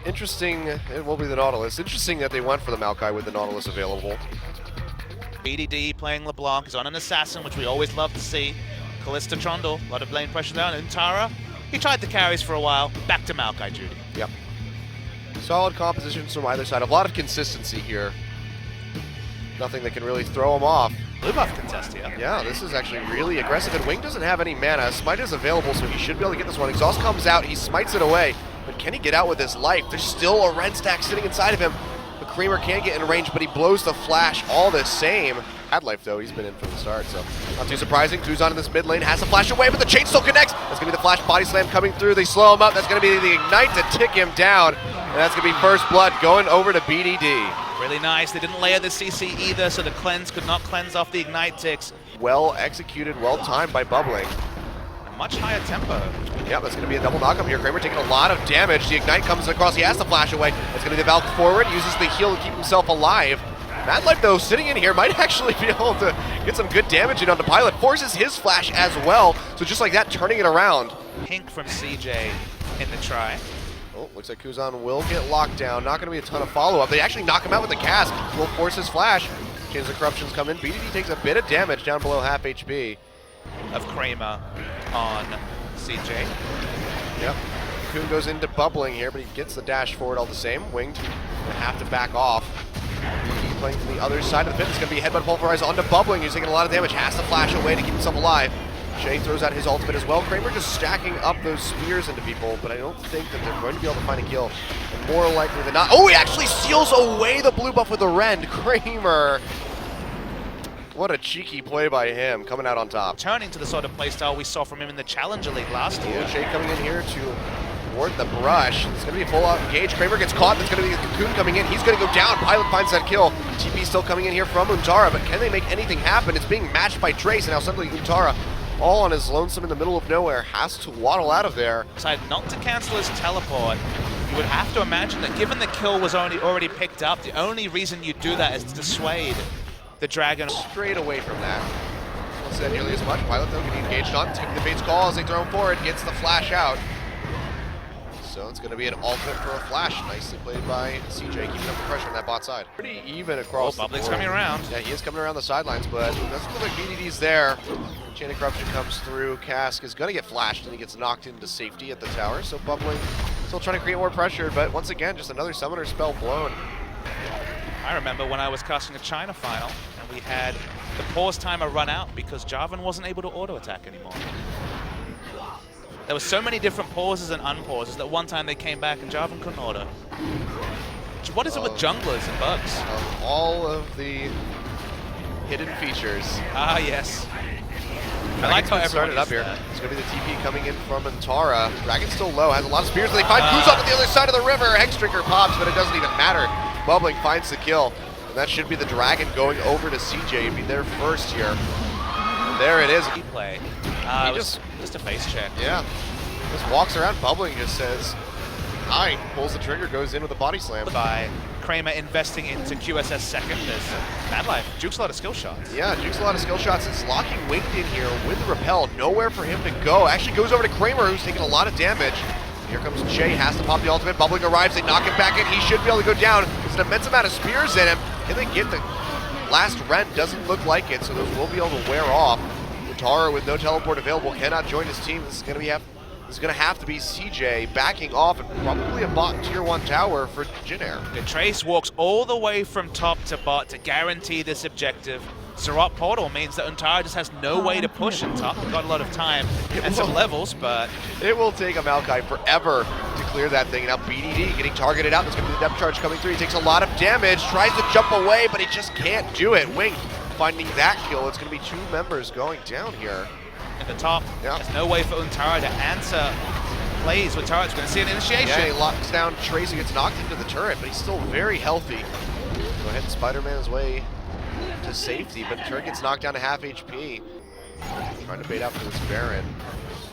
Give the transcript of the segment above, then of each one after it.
Interesting, it will be the Nautilus. Interesting that they went for the Maokai with the Nautilus available. BDD playing LeBlanc is on an assassin, which we always love to see. Kalista Trundle, a lot of lane pressure down. Untara, he tried the carries for a while. Back to Maokai duty. Yep. Solid compositions from either side. A lot of consistency here. Nothing that can really throw him off. Blue buff contest here. Yeah, this is actually really aggressive, and Wing doesn't have any mana. Smite is available, so he should be able to get this one. Exhaust comes out, he smites it away, but can he get out with his life? There's still a red stack sitting inside of him. But Kramer can't get in range, but he blows the flash all the same. Madlife, though, he's been in from the start, so not too surprising. Kuzan in this mid lane has to flash away, but the chain still connects. That's going to be the flash body slam coming through. They slow him up. That's going to be the ignite to tick him down, and that's going to be first blood going over to BDD. Really nice. They didn't layer the CC either, so the cleanse could not cleanse off the ignite ticks. Well executed, well timed by Bubbling. A much higher tempo. Yeah, that's going to be a double knock-up here. Kramer taking a lot of damage. The ignite comes across. He has to flash away. It's going to be the Valk forward. Uses the heal to keep himself alive. Madlife, though, sitting in here, might actually be able to get some good damage in on the pilot. Forces his flash as well. So just like that, turning it around. Pink from CJ in the try. Oh, looks like Kuzan will get locked down. Not going to be a ton of follow-up. They actually knock him out with the cast. Will force his flash. Chains of Corruptions come in. BDD takes a bit of damage down below half HP. Of Kramer on CJ. Yep. Coon goes into Bubbling here, but he gets the dash forward all the same. Winged gonna have to back off. He's playing from the other side of the pit. It's going to be Headbutt Pulverize onto Bubbling. He's taking a lot of damage. Has to flash away to keep himself alive. Chei throws out his ultimate as well. Kramer just stacking up those spears into people, but I don't think that they're going to be able to find a kill. And more likely than not. Oh, he actually seals away the blue buff with the rend. Kramer. What a cheeky play by him, coming out on top. Turning to the sort of playstyle we saw from him in the Challenger League last year. Chei coming in here to ward the brush. It's going to be a full-out engage. Kramer gets caught. It's going to be the Cocoon coming in. He's going to go down. Pilot finds that kill. TP still coming in here from Untara, but can they make anything happen? It's being matched by Trace, and now suddenly Untara, all on his lonesome in the middle of nowhere, has to waddle out of there. Decided not to cancel his teleport. You would have to imagine that given the kill was already picked up, the only reason you do that is to dissuade the dragon. Straight away from that. Won't say nearly as much. Pilot, though, getting engaged on. Taking the bait's call as they throw him forward. Gets the flash out. So it's going to be an ultimate for a flash. Nicely played by CJ, keeping up the pressure on that bot side. Pretty even across the board. Bubbling's coming around. Yeah, he is coming around the sidelines, but it doesn't look like BDD's there. Chain of Corruption comes through. Cask is going to get flashed, and he gets knocked into safety at the tower. So Bubbling still trying to create more pressure, but once again, just another summoner spell blown. I remember when I was casting a China final, and we had the pause timer run out because Jarvan wasn't able to auto-attack anymore. There were so many different pauses and unpauses that one time they came back and Jarvan couldn't auto. What is it with junglers and bugs? Of all of the hidden features. Ah, yes. I like how everyone started up here. That. It's going to be the TP coming in from Untara. Dragon's still low, has a lot of spears. They find Kuzan on the other side of the river. Hexdrinker pops, but it doesn't even matter. Bubbling finds the kill. And that should be the Dragon going over to CJ. It'd be their first here. And there it is. He play. Just a face check. Yeah. Just walks around. Bubbling just says, hi. Pulls the trigger, goes in with a body slam. By Kramer investing into QSS second. There's Madlife. Jukes a lot of skill shots. Yeah, Jukes a lot of skill shots. It's locking Winged in here with the repel. Nowhere for him to go. Actually goes over to Kramer, who's taking a lot of damage. Here comes Chei, has to pop the ultimate. Bubbling arrives, they knock him back in. He should be able to go down. There's an immense amount of spears in him. Can they get the last rend? Doesn't look like it, so those will be able to wear off. Untara with no teleport available cannot join his team. This is going to have to be CJ backing off and probably a bot tier 1 tower for JIN. The Trace walks all the way from top to bot to guarantee this objective. Surot Portal means that Untara just has no way to push in top. We've got a lot of time and some levels, but it will take a Maokai forever to clear that thing. Now BDD getting targeted out. There's going to be the depth charge coming through. He takes a lot of damage, tries to jump away, but he just can't do it. Wing finding that kill. It's going to be 2 members going down here. At the top, there's no way for Untara to answer plays. Untara's going to see an initiation. Yeah, he locks down Trace, who gets knocked into the turret, but he's still very healthy. Go ahead and Spider-Man his way to safety, but the turret gets knocked down to half HP. Trying to bait out for this Baron.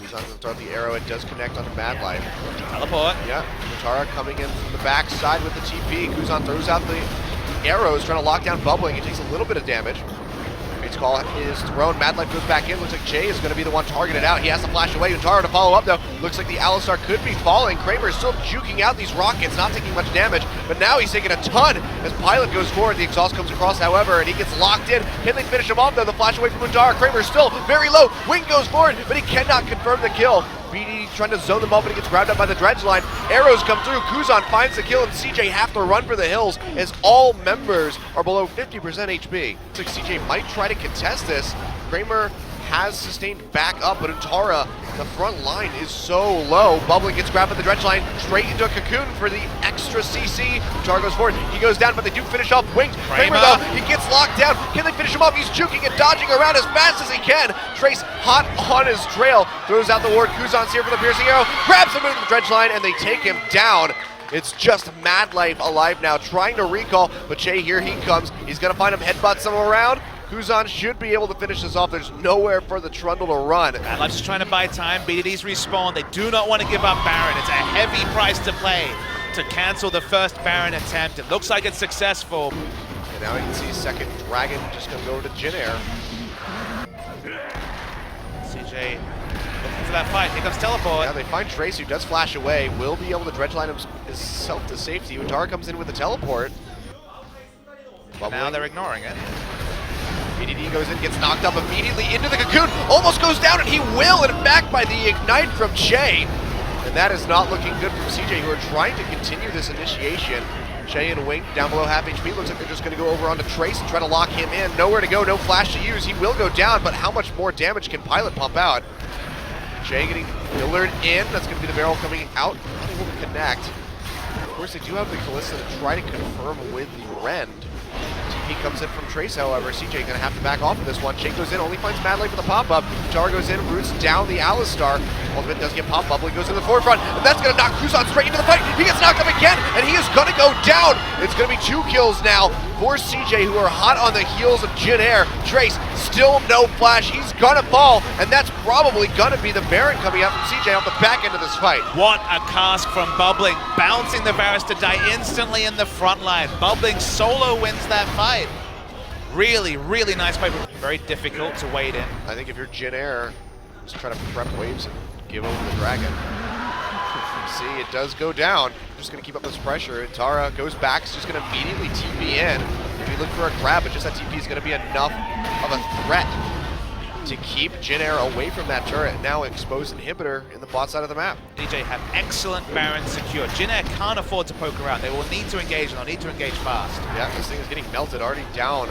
He's on to throw the arrow. It does connect onto Madlife. Teleport. Yeah, Untara coming in from the backside with the TP. Kuzan throws out the arrows, trying to lock down Bubbling. He takes a little bit of damage. Fate's Call is thrown. Madlife goes back in. Looks like Chei is going to be the one targeted out. He has to flash away. Untara to follow up, though. Looks like the Alistar could be falling. Kramer is still juking out these rockets, not taking much damage, but now he's taking a ton as Pilot goes forward. The exhaust comes across, however, and he gets locked in. Can they finish him off, though? The flash away from Untara. Kramer still very low. Wing goes forward, but he cannot confirm the kill. BD trying to zone them up, but he gets grabbed up by the dredge line. Arrows come through. Kuzan finds the kill, and CJ have to run for the hills as all members are below 50% HP. Looks like CJ might try to contest this. Kramer has sustained back up, but Untara, the front line is so low. Bubbling gets grabbed at the dredge line, straight into a cocoon for the extra CC. Untara goes forward, he goes down, but they do finish off Wings. Kramer though, he gets locked down. Can they finish him off? He's juking and dodging around as fast as he can. Trace hot on his trail, throws out the ward. Kuzan's here for the piercing arrow, grabs him into the dredge line, and they take him down. It's just Madlife alive now, trying to recall, but Chei, here he comes. He's gonna find him, headbutts him around. Kuzan should be able to finish this off. There's nowhere for the Trundle to run. Madlife's just trying to buy time. BDD's respawn. They do not want to give up Baron. It's a heavy price to pay to cancel the first Baron attempt. It looks like it's successful. And now you can see second Dragon just gonna go to Jin Air. CJ looking for that fight. Here comes teleport. Yeah, they find Trace, who does flash away. Will be able to dredge line himself to safety. Untara comes in with the teleport. Now they're ignoring it. BDD goes in, gets knocked up immediately into the cocoon, almost goes down, and he will, and back by the ignite from Chei. And that is not looking good from CJ, who are trying to continue this initiation. Chei and Wing down below half HP. Looks like they're just going to go over onto Trace and try to lock him in. Nowhere to go, no flash to use. He will go down, but how much more damage can Pilot pump out? Chei getting pillared in. That's going to be the barrel coming out. Not able to connect. Of course, they do have the Kalista to try to confirm with the Rend. TP comes in from Trace, however. CJ gonna have to back off of this one. Chei goes in, only finds Madlife with a pop-up. Untara goes in, roots down the Alistar. Ultimate does get pop-up, he goes to the forefront, and that's gonna knock Kuzan straight into the fight. He gets knocked up again, and he is gonna go down. It's gonna be 2 kills now for CJ, who are hot on the heels of Jin Air. Trace, still no flash, he's gonna fall, and that's probably gonna be the Baron coming out from CJ off the back end of this fight. What a cask from Bubbling, bouncing the Varus to die instantly in the front line. Bubbling solo wins that fight. Really, really nice play. Very difficult to wade in. I think if you're Jin Air, just try to prep waves and give over the Dragon. See, it does go down. Just gonna keep up this pressure. Untara goes back, it's just gonna immediately TP in. Maybe look for a grab, but just that TP is gonna be enough of a threat to keep Jin Air away from that turret. Now exposed inhibitor in the bot side of the map. DJ have excellent Baron secure. Jin Air can't afford to poke around. They will need to engage, and they'll need to engage fast. Yeah, this thing is getting melted, already down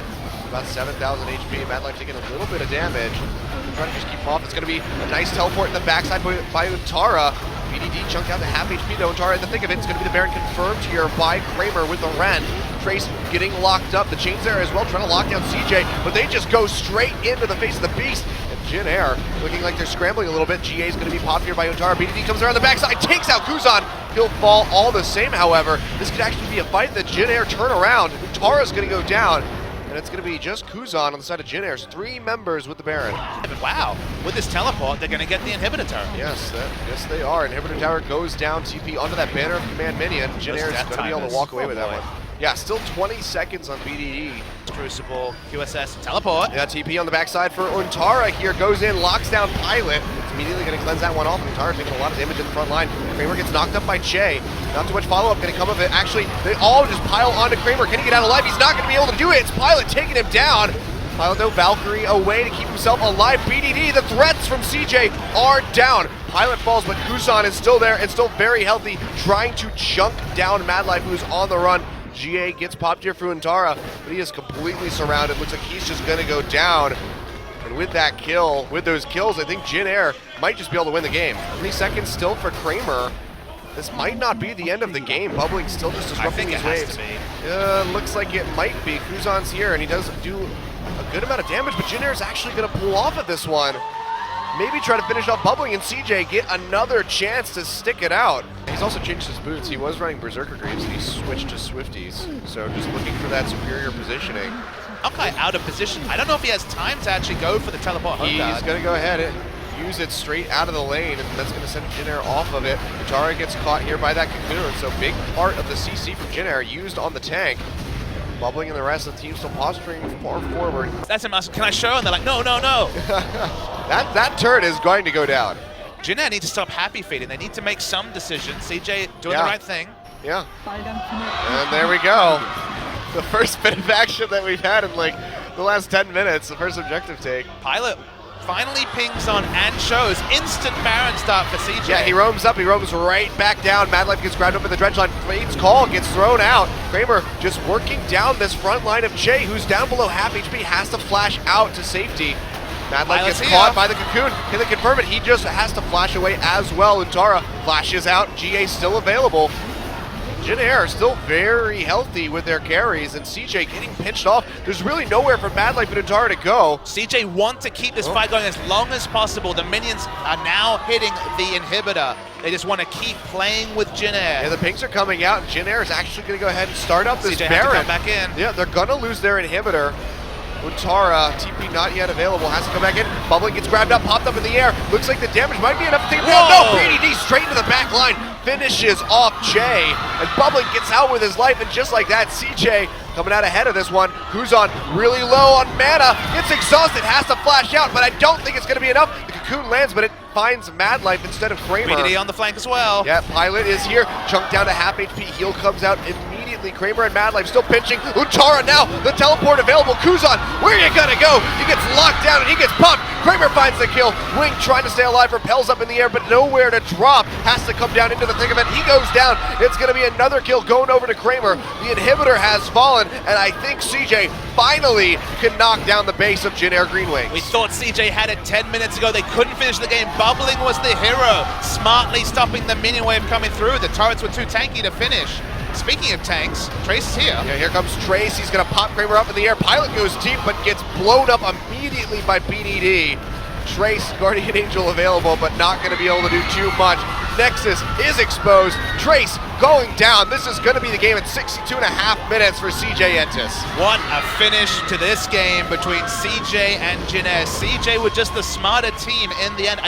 about 7,000 HP. Madlife taking a little bit of damage. Trying to just keep him off. It's going to be a nice teleport in the backside by Untara. BDD chunked out the half HP though. Untara in the thick of it. It's going to be the Baron confirmed here by Kramer with the Rend. Trace getting locked up. The chain's there as well, trying to lock down CJ, but they just go straight into the face of the beast. And Jin Air looking like they're scrambling a little bit. GA is going to be popped here by Untara. BDD comes around the backside, takes out Kuzan. He'll fall all the same, however. This could actually be a fight that Jin Air turn around. Untara's going to go down. And it's going to be just Kuzan on the side of Jin Air's 3 members with the Baron. Wow, with this teleport, they're going to get the inhibitor tower. Yes, yes they are. Inhibitor tower goes down, TP onto that banner of command minion. Jin Air is going to be able to walk away with that one. Yeah, still 20 seconds on BDD. Crucible, QSS, teleport. Yeah, TP on the backside for Untara here. Goes in, locks down Pilot. It's immediately going to cleanse that one off. Untara taking a lot of damage in the front line. Kramer gets knocked up by Chei. Not too much follow-up going to come of it. Actually, they all just pile onto Kramer. Can he get out alive? He's not going to be able to do it. It's Pilot taking him down. Pilot, though, Valkyrie away to keep himself alive. BDD, the threats from CJ are down. Pilot falls, but Kuzan is still there and still very healthy, trying to chunk down Madlife, who's on the run. GA gets popped here for Untara, but he is completely surrounded. Looks like he's just going to go down. And with that kill, with those kills, I think Jin Air might just be able to win the game. 20 seconds still for Kramer. This might not be the end of the game. Bubbling still just disrupting these waves. Looks like it might be. Kuzan's here, and he does do a good amount of damage, but Jin Air is actually going to pull off at this one. Maybe try to finish off Bubbling and CJ get another chance to stick it out. He's also changed his boots. He was running Berserker Greaves and he switched to Swifties. So just looking for that superior positioning. Maokai out of position. I don't know if he has time to actually go for the teleport home guard. He's going to go ahead and use it straight out of the lane, and that's going to send Jin Air off of it. Untara gets caught here by that cocoon, so big part of the CC from Jin Air used on the tank. Bubbling and the rest of the team still posturing far forward. That's a must. Can I show? And they're like, no, no, no. that turret is going to go down. JIN need to stop happy feeding. They need to make some decisions. CJ doing the right thing. Yeah. And there we go. The first bit of action that we've had in like the last 10 minutes, the first objective take. Pilot finally pings on and shows instant Baron start for CJ. Yeah, he roams up, he roams right back down. Madlife gets grabbed up in the dredge line. Fade's call gets thrown out. Kramer just working down this front line of Chei, who's down below half HP, has to flash out to safety. Madlife gets caught by the cocoon. Can they confirm it? He just has to flash away as well. Untara flashes out. GA still available. JIN are still very healthy with their carries, and CJ getting pinched off. There's really nowhere for Madlife and Untara to go. CJ want to keep this fight going as long as possible. The minions are now hitting the inhibitor. They just want to keep playing with JIN. Yeah, the pings are coming out, and JIN is actually going to go ahead and start up this CJ Baron. have to come back in. Yeah, they're going to lose their inhibitor. Untara, TP not yet available, has to come back in. Bubbling gets grabbed up, popped up in the air. Looks like the damage might be enough to take him down. No, BDD straight into the back line. Finishes off Chei, and Bubbling gets out with his life, and just like that, CJ coming out ahead of this one. Kuzan really low on mana, gets exhausted, has to flash out, but I don't think it's going to be enough. The cocoon lands, but it finds Madlife instead of Kramer. BDD on the flank as well. Yeah, Pilot is here, chunked down to half HP, heal comes out immediately. Kramer and Madlife still pinching. Untara now, the teleport available. Kuzan, where you gonna go? He gets locked down and he gets pumped. Kramer finds the kill. Wing trying to stay alive, repels up in the air, but nowhere to drop. Has to come down into the thick of it. He goes down. It's gonna be another kill going over to Kramer. The inhibitor has fallen, and I think CJ finally can knock down the base of JIN GREENWINGS. We thought CJ had it 10 minutes ago. They couldn't finish the game. Bubbling was the hero, smartly stopping the minion wave coming through. The turrets were too tanky to finish. Speaking of tanks, Trace is here. Yeah, here comes Trace. He's going to pop Kramer up in the air. Pilot goes deep, but gets blown up immediately by BDD. Trace, Guardian Angel available, but not going to be able to do too much. Nexus is exposed. Trace going down. This is going to be the game at 62.5 minutes for CJ ENTUS. What a finish to this game between CJ and JIN. CJ were just the smarter team in the end.